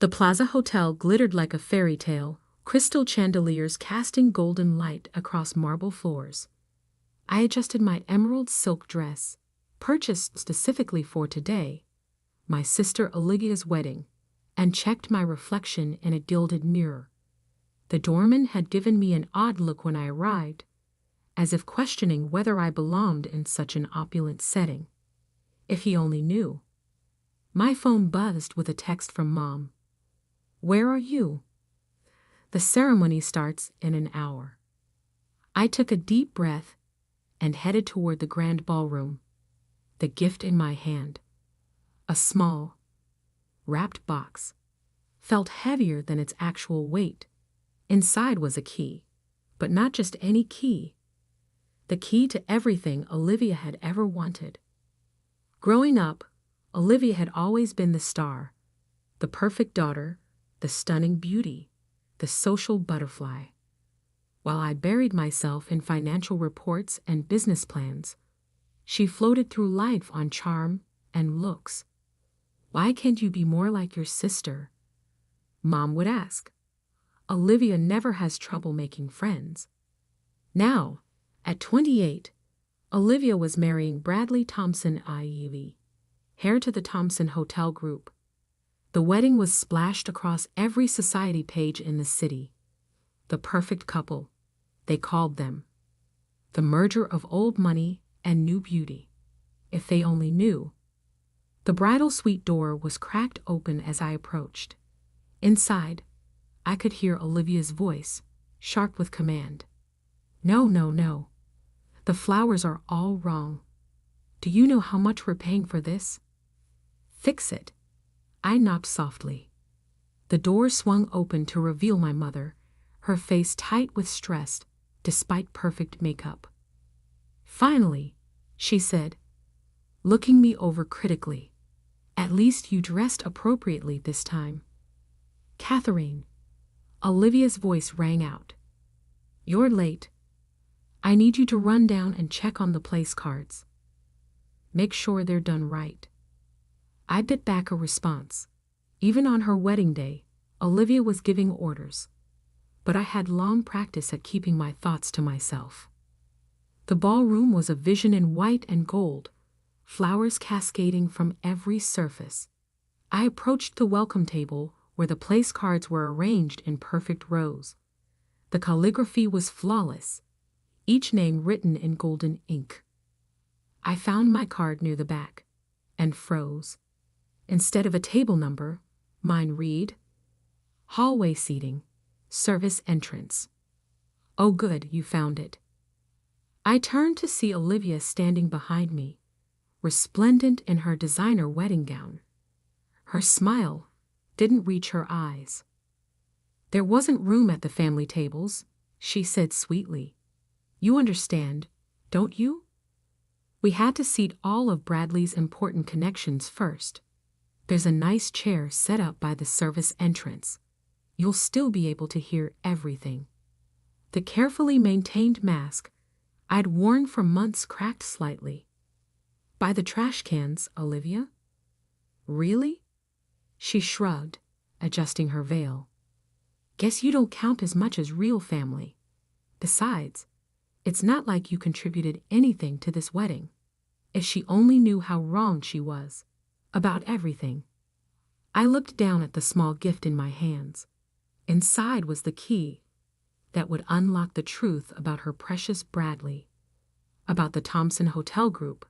The Plaza Hotel glittered like a fairy tale, crystal chandeliers casting golden light across marble floors. I adjusted my emerald silk dress, purchased specifically for today, my sister Olivia's wedding, and checked my reflection in a gilded mirror. The doorman had given me an odd look when I arrived, as if questioning whether I belonged in such an opulent setting. If he only knew. My phone buzzed with a text from Mom. "Where are you?" "The ceremony starts in an hour." I took a deep breath and headed toward the grand ballroom, the gift in my hand. A small, wrapped box felt heavier than its actual weight. Inside was a key, but not just any key. The key to everything Olivia had ever wanted. Growing up, Olivia had always been the star, the perfect daughter, the stunning beauty, the social butterfly. While I buried myself in financial reports and business plans, she floated through life on charm and looks. "Why can't you be more like your sister?" Mom would ask. "Olivia never has trouble making friends." Now, at 28, Olivia was marrying Bradley Thompson IEV, heir to the Thompson Hotel Group. The wedding was splashed across every society page in the city. The perfect couple, they called them. The merger of old money and new beauty. If they only knew. The bridal suite door was cracked open as I approached. Inside, I could hear Olivia's voice, sharp with command. "No, no, no. The flowers are all wrong. Do you know how much we're paying for this?" "Fix it." I knocked softly. The door swung open to reveal my mother, her face tight with stress, despite perfect makeup. "Finally," she said, looking me over critically. "At least you dressed appropriately this time." "Catherine," Olivia's voice rang out. "You're late. I need you to run down and check on the place cards. Make sure they're done right." I bit back a response. Even on her wedding day, Olivia was giving orders. But I had long practice at keeping my thoughts to myself. The ballroom was a vision in white and gold, flowers cascading from every surface. I approached the welcome table where the place cards were arranged in perfect rows. The calligraphy was flawless, each name written in golden ink. I found my card near the back and froze. Instead of a table number, mine read, "Hallway seating, service entrance." "Oh good, you found it." I turned to see Olivia standing behind me, resplendent in her designer wedding gown. Her smile didn't reach her eyes. "There wasn't room at the family tables," she said sweetly. "You understand, don't you? We had to seat all of Bradley's important connections first. There's a nice chair set up by the service entrance. You'll still be able to hear everything." The carefully maintained mask I'd worn for months cracked slightly. "By the trash cans, Olivia?" "Really?" She shrugged, adjusting her veil. "Guess you don't count as much as real family. Besides, it's not like you contributed anything to this wedding." If she only knew how wrong she was about everything. I looked down at the small gift in my hands. Inside was the key that would unlock the truth about her precious Bradley, about the Thompson Hotel Group,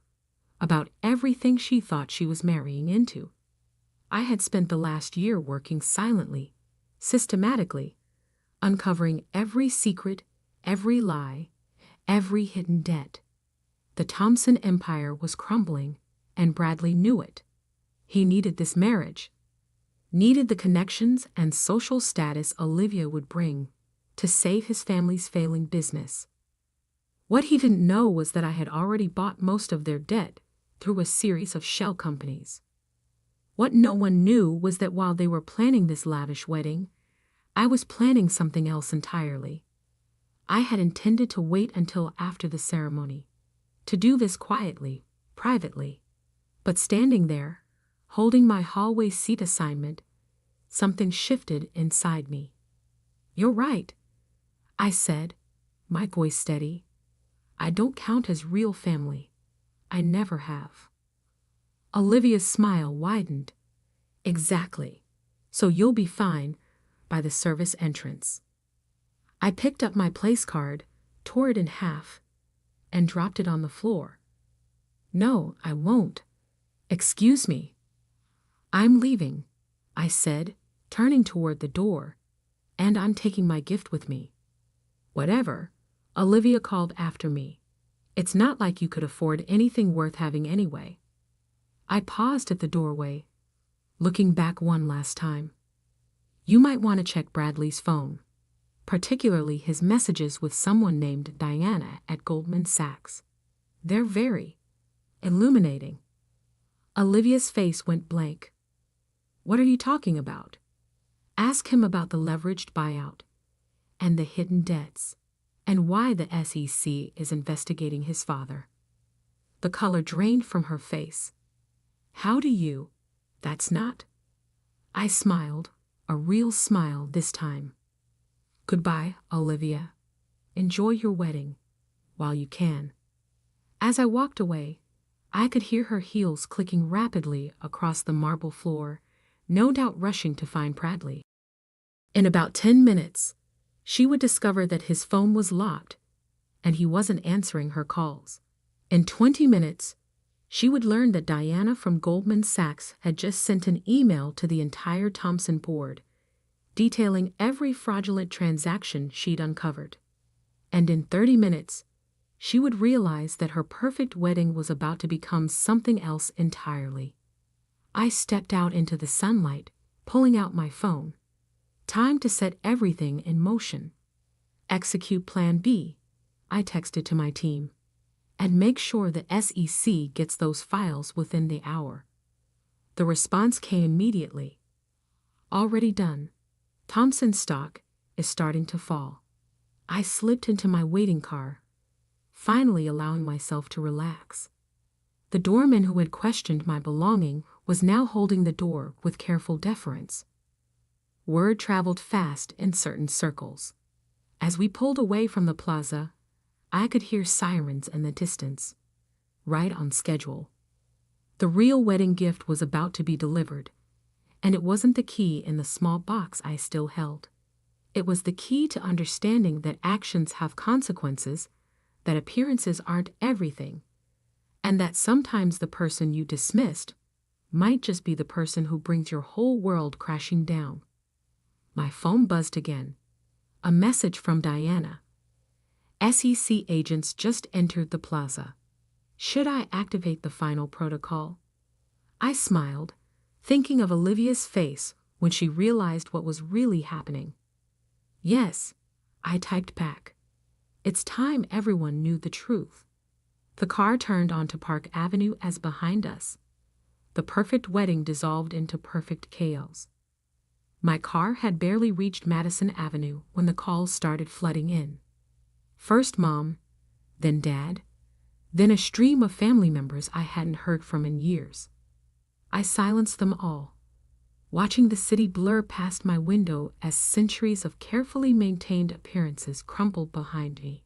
about everything she thought she was marrying into. I had spent the last year working silently, systematically, uncovering every secret, every lie, every hidden debt. The Thompson empire was crumbling, and Bradley knew it. He needed this marriage, needed the connections and social status Olivia would bring to save his family's failing business. What he didn't know was that I had already bought most of their debt through a series of shell companies. What no one knew was that while they were planning this lavish wedding, I was planning something else entirely. I had intended to wait until after the ceremony, to do this quietly, privately. But standing there, holding my hallway seat assignment, something shifted inside me. "You're right," I said, my voice steady. "I don't count as real family. I never have." Olivia's smile widened. "Exactly. So you'll be fine by the service entrance." I picked up my place card, tore it in half, and dropped it on the floor. "No, I won't. Excuse me." "I'm leaving," I said, turning toward the door, "and I'm taking my gift with me." "Whatever," Olivia called after me. "It's not like you could afford anything worth having anyway." I paused at the doorway, looking back one last time. "You might want to check Bradley's phone, particularly his messages with someone named Diana at Goldman Sachs. They're very illuminating." Olivia's face went blank. "What are you talking about?" "Ask him about the leveraged buyout and the hidden debts, and why the SEC is investigating his father." The color drained from her face. "How do you? That's not." I smiled, a real smile this time. "Goodbye, Olivia. Enjoy your wedding, while you can." As I walked away, I could hear her heels clicking rapidly across the marble floor, no doubt rushing to find Bradley. In about 10 minutes, she would discover that his phone was locked, and he wasn't answering her calls. In 20 minutes, she would learn that Diana from Goldman Sachs had just sent an email to the entire Thompson board, detailing every fraudulent transaction she'd uncovered. And in 30 minutes, she would realize that her perfect wedding was about to become something else entirely. I stepped out into the sunlight, pulling out my phone. Time to set everything in motion. "Execute Plan B," I texted to my team. "And make sure the SEC gets those files within the hour." The response came immediately. "Already done. Thompson stock is starting to fall." I slipped into my waiting car, finally allowing myself to relax. The doorman who had questioned my belonging was now holding the door with careful deference. Word traveled fast in certain circles. As we pulled away from the plaza, I could hear sirens in the distance. Right on schedule. The real wedding gift was about to be delivered, and it wasn't the key in the small box I still held. It was the key to understanding that actions have consequences, that appearances aren't everything, and that sometimes the person you dismissed might just be the person who brings your whole world crashing down. My phone buzzed again. A message from Diana. "SEC agents just entered the plaza. Should I activate the final protocol?" I smiled, thinking of Olivia's face when she realized what was really happening. "Yes," I typed back. "It's time everyone knew the truth." The car turned onto Park Avenue as behind us. The perfect wedding dissolved into perfect chaos. My car had barely reached Madison Avenue when the calls started flooding in. First Mom, then Dad, then a stream of family members I hadn't heard from in years. I silenced them all, watching the city blur past my window as centuries of carefully maintained appearances crumbled behind me.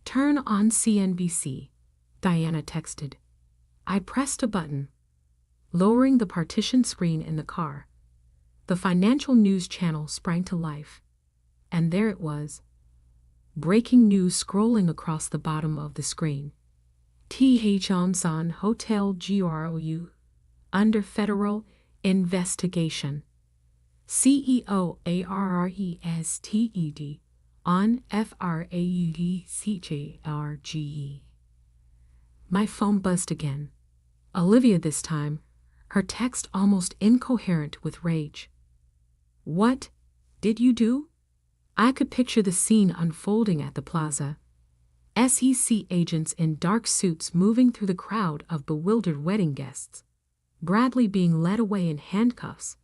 "Turn on CNBC," Diana texted. I pressed a button, lowering the partition screen in the car. The financial news channel sprang to life, and there it was. Breaking news scrolling across the bottom of the screen. Thompson Hotel GROU under federal investigation. CEO ARRESTED on FRAUDCJRGE. My phone buzzed again. Olivia this time, her text almost incoherent with rage. "What did you do?" I could picture the scene unfolding at the plaza. SEC agents in dark suits moving through the crowd of bewildered wedding guests. Bradley being led away in handcuffs,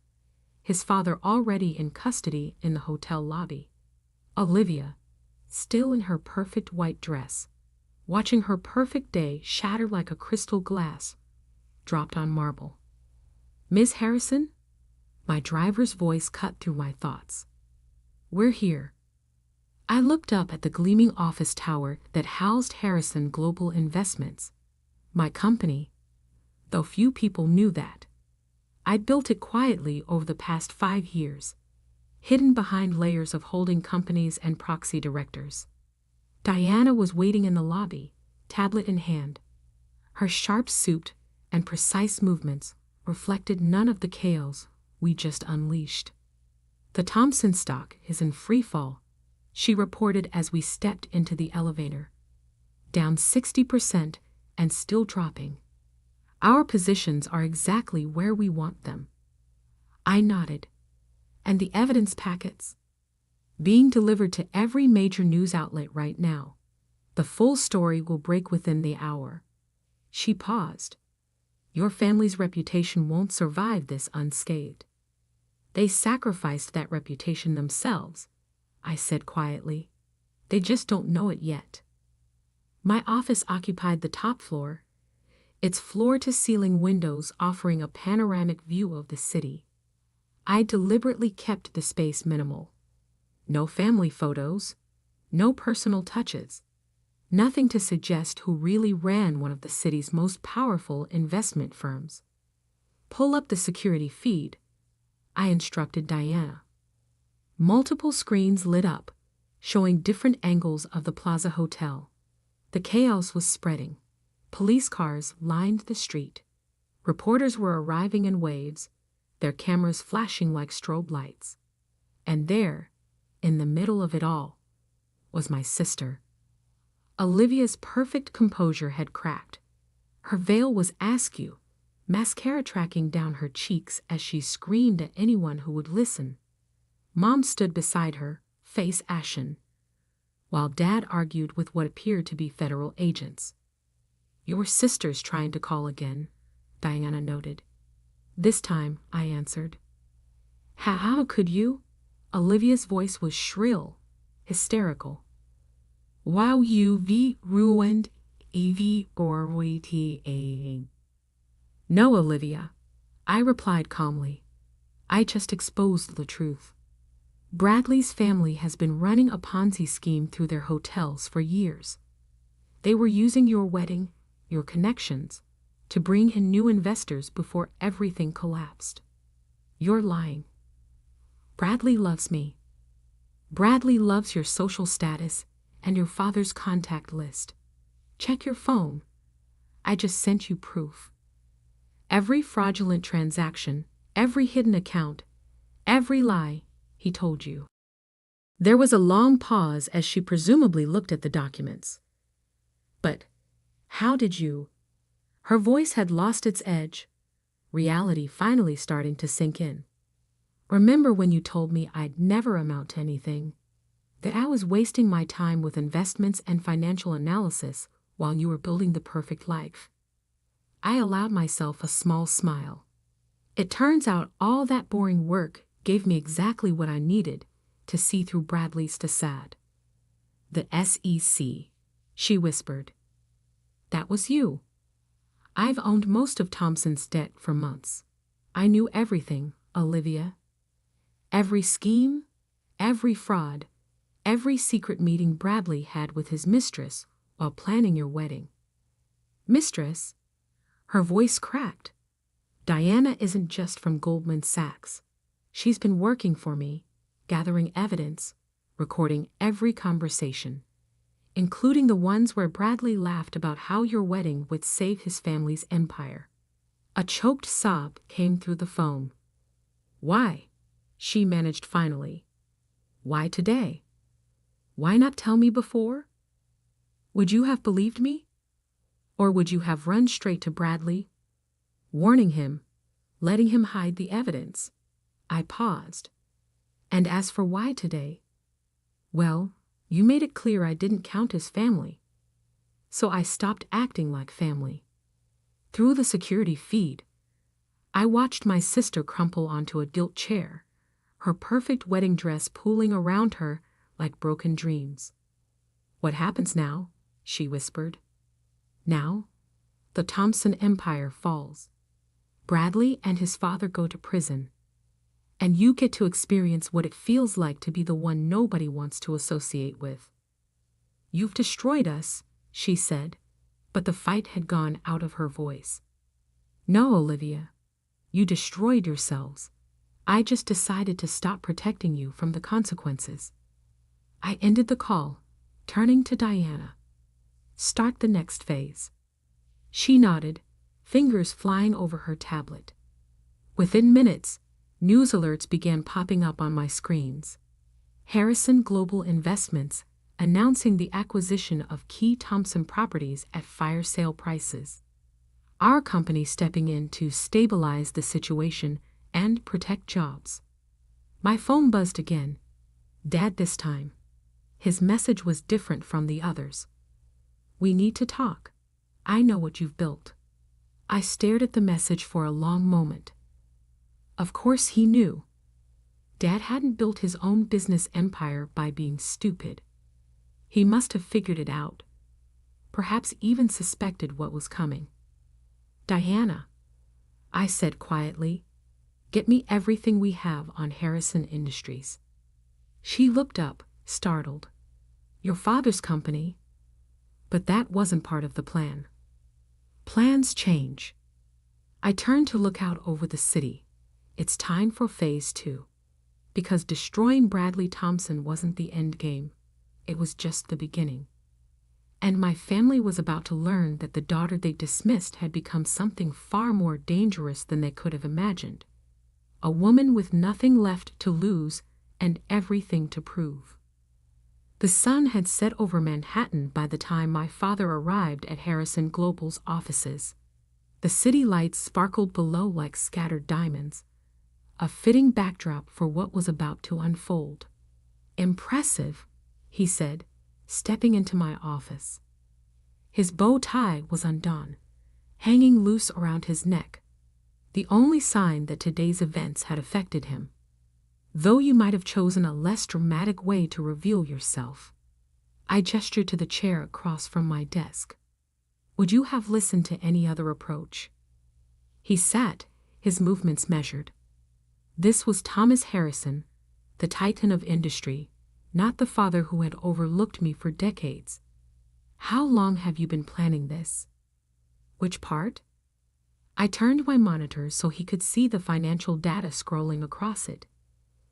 his father already in custody in the hotel lobby. Olivia, still in her perfect white dress, watching her perfect day shatter like a crystal glass dropped on marble. "Miss Harrison?" My driver's voice cut through my thoughts. We're here. I looked up at the gleaming office tower that housed Harrison Global Investments, my company, though few people knew that. I'd built it quietly over the past 5 years, hidden behind layers of holding companies and proxy directors. Diana was waiting in the lobby, tablet in hand. Her sharp-souped and precise movements reflected none of the chaos we just unleashed. "The Thompson stock is in free fall," she reported as we stepped into the elevator. "Down 60% and still dropping. Our positions are exactly where we want them." I nodded. "And the evidence packets?" "Being delivered to every major news outlet right now. The full story will break within the hour." She paused. "Your family's reputation won't survive this unscathed." "They sacrificed that reputation themselves," I said quietly. "They just don't know it yet." My office occupied the top floor, its floor-to-ceiling windows offering a panoramic view of the city. I deliberately kept the space minimal. No family photos, no personal touches, nothing to suggest who really ran one of the city's most powerful investment firms. "Pull up the security feed," I instructed Diana. Multiple screens lit up, showing different angles of the Plaza Hotel. The chaos was spreading. Police cars lined the street. Reporters were arriving in waves, their cameras flashing like strobe lights. And there, in the middle of it all, was my sister. Olivia's perfect composure had cracked. Her veil was askew, mascara tracking down her cheeks as she screamed at anyone who would listen. Mom stood beside her, face ashen, while Dad argued with what appeared to be federal agents. "Your sister's trying to call again," Diana noted. "This time," I answered. How could you?" Olivia's voice was shrill, hysterical. "Wow, you've ruined everything." "No, Olivia," I replied calmly. "I just exposed the truth. Bradley's family has been running a Ponzi scheme through their hotels for years. They were using your wedding, your connections, to bring in new investors before everything collapsed. You're lying. Bradley loves me. Bradley loves your social status and your father's contact list. Check your phone. I just sent you proof. Every fraudulent transaction, every hidden account, every lie he told you." There was a long pause as she presumably looked at the documents. "But how did you?" Her voice had lost its edge, reality finally starting to sink in. "Remember when you told me I'd never amount to anything? That I was wasting my time with investments and financial analysis while you were building the perfect life?" I allowed myself a small smile. It turns out all that boring work gave me exactly what I needed to see through Bradley's facade. "The SEC," she whispered. "That was you. I've owned most of Thompson's debt for months. I knew everything, Olivia. Every scheme, every fraud, every secret meeting Bradley had with his mistress while planning your wedding." "Mistress?" Her voice cracked. "Diana isn't just from Goldman Sachs. She's been working for me, gathering evidence, recording every conversation, including the ones where Bradley laughed about how your wedding would save his family's empire." A choked sob came through the phone. "Why?" she managed finally. "Why today? Why not tell me before? Would you have believed me? Or would you have run straight to Bradley, warning him, letting him hide the evidence?" I paused. "And as for why today, well, you made it clear I didn't count as family. So I stopped acting like family." Through the security feed, I watched my sister crumple onto a gilt chair, her perfect wedding dress pooling around her like broken dreams. "What happens now?" she whispered. "Now, the Thompson empire falls. Bradley and his father go to prison. And you get to experience what it feels like to be the one nobody wants to associate with. You've destroyed us, she said, but the fight had gone out of her voice. No, Olivia. You destroyed yourselves. I just decided to stop protecting you from the consequences. I ended the call, turning to Diana. Start the next phase. She nodded, fingers flying over her tablet. Within minutes, news alerts began popping up on my screens. Harrison Global Investments announcing the acquisition of key Thompson properties at fire sale prices. Our company stepping in to stabilize the situation and protect jobs. My phone buzzed again. Dad this time. His message was different from the others. We need to talk. I know what you've built. I stared at the message for a long moment. Of course he knew. Dad hadn't built his own business empire by being stupid. He must have figured it out. Perhaps even suspected what was coming. Diana, I said quietly, get me everything we have on Harrison Industries. She looked up, startled. Your father's company? But that wasn't part of the plan. Plans change. I turned to look out over the city. It's time for phase 2. Because destroying Bradley Thompson wasn't the end game. It was just the beginning. And my family was about to learn that the daughter they dismissed had become something far more dangerous than they could have imagined. A woman with nothing left to lose and everything to prove. The sun had set over Manhattan by the time my father arrived at Harrison Global's offices. The city lights sparkled below like scattered diamonds, a fitting backdrop for what was about to unfold. Impressive, he said, stepping into my office. His bow tie was undone, hanging loose around his neck, the only sign that today's events had affected him. Though you might have chosen a less dramatic way to reveal yourself. I gestured to the chair across from my desk. Would you have listened to any other approach? He sat, his movements measured. This was Thomas Harrison, the titan of industry, not the father who had overlooked me for decades. How long have you been planning this? Which part? I turned my monitor so he could see the financial data scrolling across it.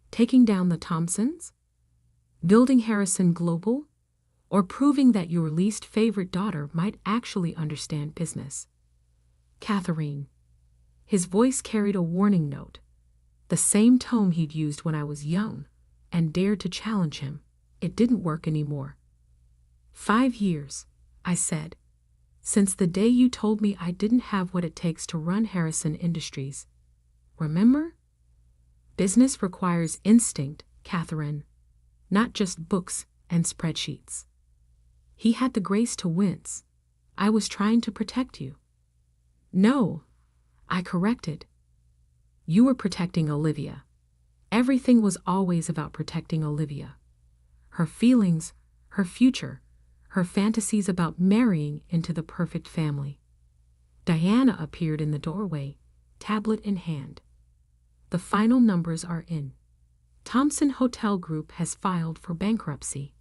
Taking down the Thompsons? Building Harrison Global? Or proving that your least favorite daughter might actually understand business? Catherine. His voice carried a warning note, the same tone he'd used when I was young and dared to challenge him. It didn't work anymore. 5 years, I said, since the day you told me I didn't have what it takes to run Harrison Industries. Remember? Business requires instinct, Catherine, not just books and spreadsheets. He had the grace to wince. I was trying to protect you. No, I corrected. You were protecting Olivia. Everything was always about protecting Olivia. Her feelings, her future, her fantasies about marrying into the perfect family. Diana appeared in the doorway, tablet in hand. The final numbers are in. Thompson Hotel Group has filed for bankruptcy.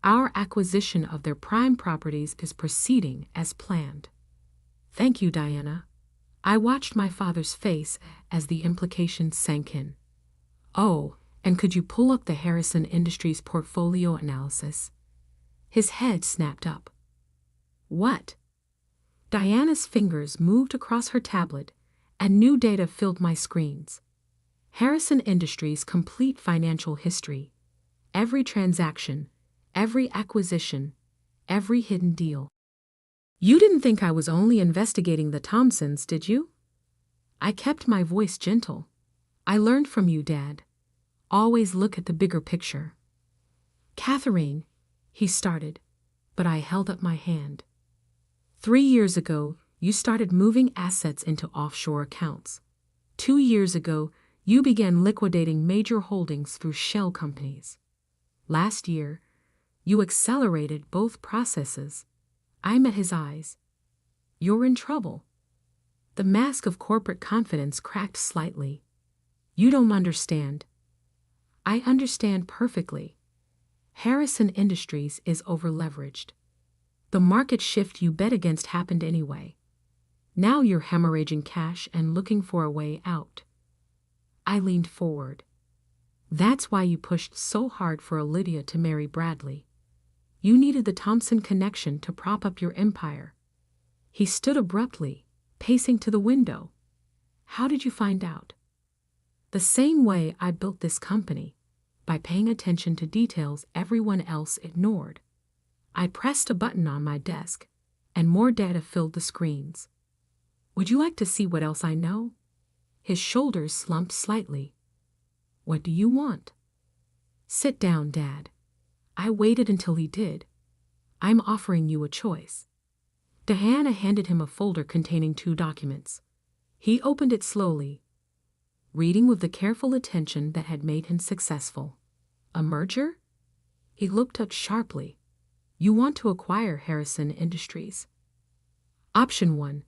Our acquisition of their prime properties is proceeding as planned. Thank you, Diana. I watched my father's face as the implications sank in. Oh, and could you pull up the Harrison Industries portfolio analysis? His head snapped up. What? Diana's fingers moved across her tablet, and new data filled my screens. Harrison Industries' complete financial history. Every transaction, every acquisition, every hidden deal. You didn't think I was only investigating the Thompsons, did you? I kept my voice gentle. I learned from you, Dad. Always look at the bigger picture. Catherine, he started, but I held up my hand. 3 years ago, you started moving assets into offshore accounts. 2 years ago, you began liquidating major holdings through shell companies. Last year, you accelerated both processes. I met his eyes. You're in trouble. The mask of corporate confidence cracked slightly. You don't understand. I understand perfectly. Harrison Industries is overleveraged. The market shift you bet against happened anyway. Now you're hemorrhaging cash and looking for a way out. I leaned forward. That's why you pushed so hard for Olivia to marry Bradley. You needed the Thompson connection to prop up your empire. He stood abruptly, pacing to the window. How did you find out? The same way I built this company, by paying attention to details everyone else ignored. I pressed a button on my desk, and more data filled the screens. Would you like to see what else I know? His shoulders slumped slightly. What do you want? Sit down, Dad. I waited until he did. I'm offering you a choice. Diana handed him a folder containing 2 documents. He opened it slowly, reading with the careful attention that had made him successful. A merger? He looked up sharply. You want to acquire Harrison Industries. Option 1.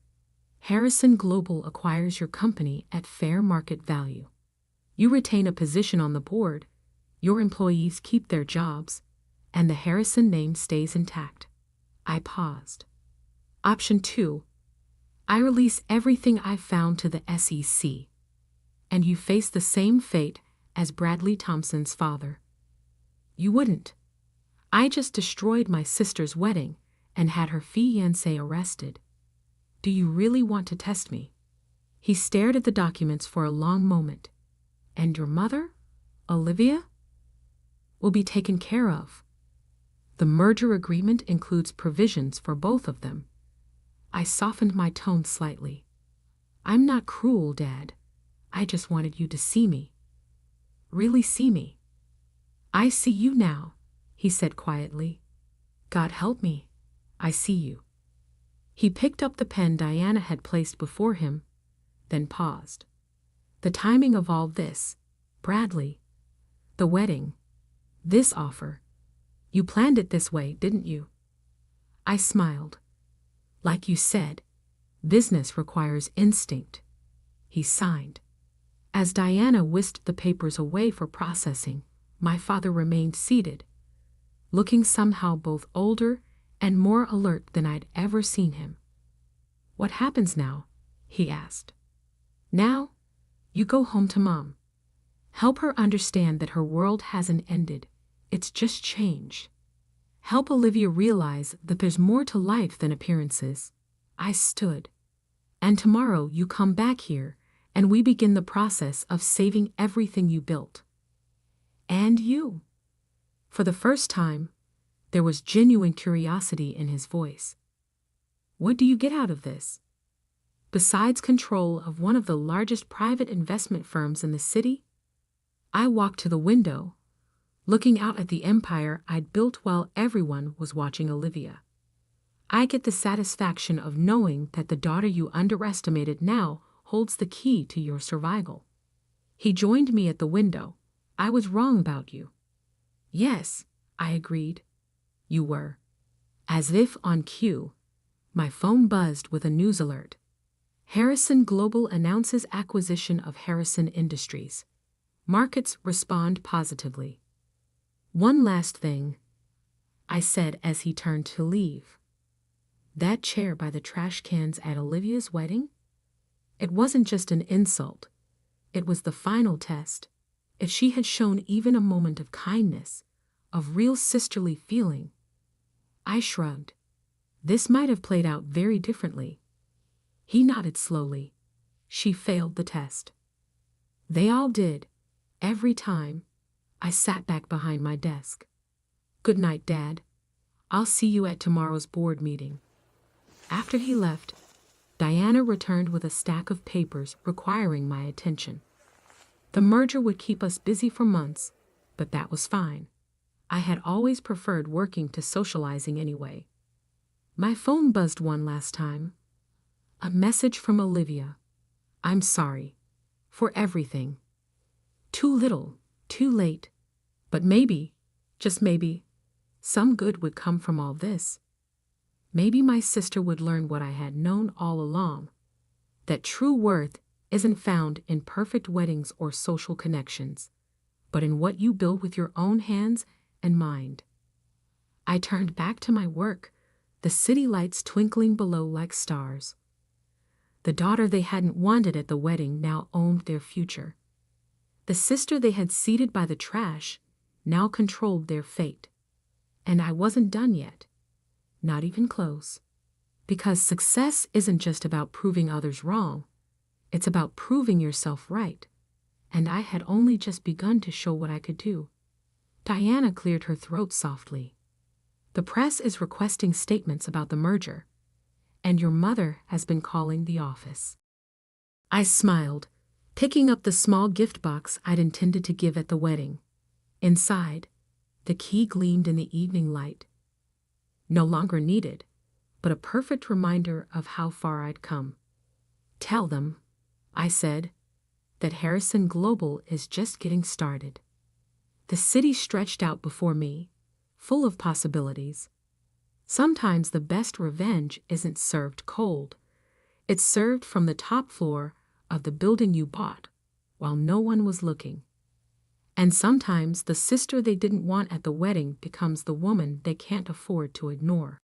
Harrison Global acquires your company at fair market value. You retain a position on the board, your employees keep their jobs, and the Harrison name stays intact. I paused. Option 2. I release everything I've found to the SEC, and you face the same fate as Bradley Thompson's father. You wouldn't. I just destroyed my sister's wedding and had her fiancé arrested. Do you really want to test me? He stared at the documents for a long moment. And your mother, Olivia, will be taken care of. The merger agreement includes provisions for both of them. I softened my tone slightly. I'm not cruel, Dad. I just wanted you to see me. Really see me. I see you now, he said quietly. God help me. I see you. He picked up the pen Diana had placed before him, then paused. The timing of all this, Bradley, the wedding, this offer, you planned it this way, didn't you? I smiled. Like you said, business requires instinct. He signed. As Diana whisked the papers away for processing, my father remained seated, looking somehow both older and more alert than I'd ever seen him. What happens now? He asked. Now, you go home to Mom. Help her understand that her world hasn't ended, it's just changed. Help Olivia realize that there's more to life than appearances. I stood. And tomorrow you come back here, and we begin the process of saving everything you built. And you. For the first time, there was genuine curiosity in his voice. What do you get out of this? Besides control of one of the largest private investment firms in the city? I walked to the window, looking out at the empire I'd built while everyone was watching Olivia. I get the satisfaction of knowing that the daughter you underestimated now holds the key to your survival. He joined me at the window. I was wrong about you. Yes, I agreed. You were. As if on cue, my phone buzzed with a news alert. Harrison Global announces acquisition of Harrison Industries. Markets respond positively. One last thing, I said as he turned to leave. That chair by the trash cans at Olivia's wedding? It wasn't just an insult. It was the final test. If she had shown even a moment of kindness, of real sisterly feeling. I shrugged. This might have played out very differently. He nodded slowly. She failed the test. They all did. Every time. I sat back behind my desk. Good night, Dad. I'll see you at tomorrow's board meeting. After he left, Diana returned with a stack of papers requiring my attention. The merger would keep us busy for months, but that was fine. I had always preferred working to socializing anyway. My phone buzzed one last time. A message from Olivia. I'm sorry. For everything. Too little, too late. But maybe, just maybe, some good would come from all this. Maybe my sister would learn what I had known all along. That true worth isn't found in perfect weddings or social connections, but in what you build with your own hands and mind. I turned back to my work, the city lights twinkling below like stars. The daughter they hadn't wanted at the wedding now owned their future. The sister they had seated by the trash now controlled their fate. And I wasn't done yet. Not even close. Because success isn't just about proving others wrong. It's about proving yourself right. And I had only just begun to show what I could do. Diana cleared her throat softly. The press is requesting statements about the merger. And your mother has been calling the office. I smiled, picking up the small gift box I'd intended to give at the wedding. Inside, the key gleamed in the evening light. No longer needed, but a perfect reminder of how far I'd come. Tell them, I said, that Harrison Global is just getting started. The city stretched out before me, full of possibilities. Sometimes the best revenge isn't served cold. It's served from the top floor of the building you bought, while no one was looking. And sometimes the sister they didn't want at the wedding becomes the woman they can't afford to ignore.